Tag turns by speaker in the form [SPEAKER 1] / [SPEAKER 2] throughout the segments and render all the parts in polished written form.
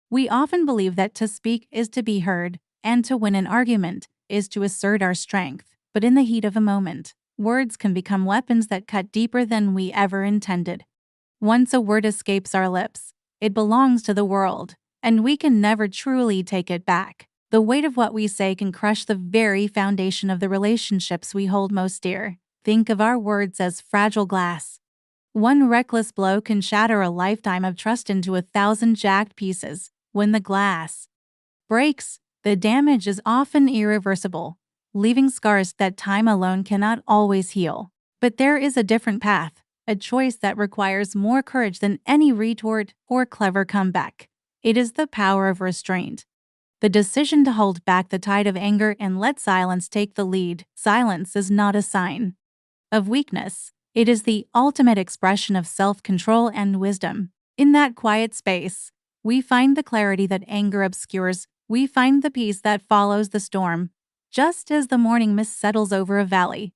[SPEAKER 1] We often believe that to speak is to be heard, and to win an argument is to assert our strength. But in the heat of a moment, words can become weapons that cut deeper than we ever intended. Once a word escapes our lips, it belongs to the world, and we can never truly take it back. The weight of what we say can crush the very foundation of the relationships we hold most dear. Think of our words as fragile glass. One reckless blow can shatter a lifetime of trust into 1,000 jagged pieces. When the glass breaks, the damage is often irreversible, leaving scars that time alone cannot always heal. But there is a different path, a choice that requires more courage than any retort or clever comeback. It is the power of restraint. The decision to hold back the tide of anger and let silence take the lead. Silence is not a sign of weakness. It is the ultimate expression of self-control and wisdom. In that quiet space, we find the clarity that anger obscures. We find the peace that follows the storm. Just as the morning mist settles over a valley,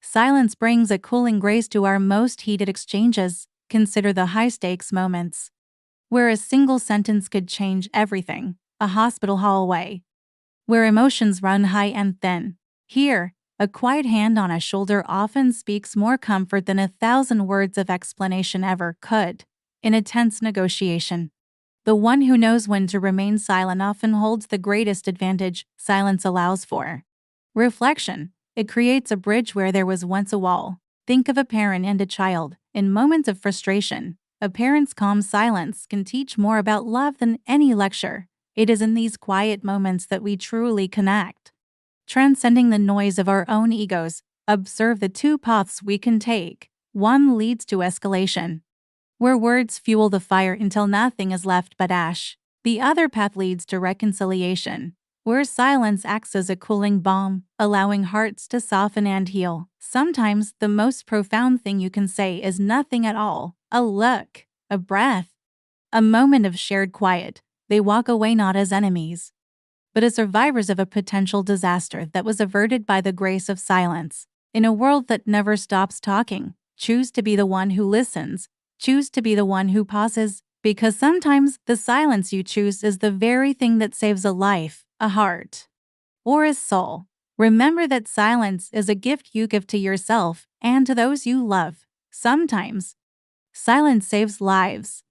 [SPEAKER 1] silence brings a cooling grace to our most heated exchanges. Consider the high-stakes moments where a single sentence could change everything. A hospital hallway where emotions run high and thin. Here, a quiet hand on a shoulder often speaks more comfort than 1,000 words of explanation ever could. In a tense negotiation, the one who knows when to remain silent often holds the greatest advantage. Silence allows for reflection. It creates a bridge where there was once a wall. Think of a parent and a child. In moments of frustration, a parent's calm silence can teach more about love than any lecture. It is in these quiet moments that we truly connect. Transcending the noise of our own egos, observe the two paths we can take. One leads to escalation, where words fuel the fire until nothing is left but ash. The other path leads to reconciliation, where silence acts as a cooling balm, allowing hearts to soften and heal. Sometimes the most profound thing you can say is nothing at all. A look, a breath, a moment of shared quiet. They walk away not as enemies, but as survivors of a potential disaster that was averted by the grace of silence. In a world that never stops talking, choose to be the one who listens. Choose to be the one who pauses, because sometimes the silence you choose is the very thing that saves a life, a heart, or a soul. Remember that silence is a gift you give to yourself and to those you love. Sometimes silence saves lives.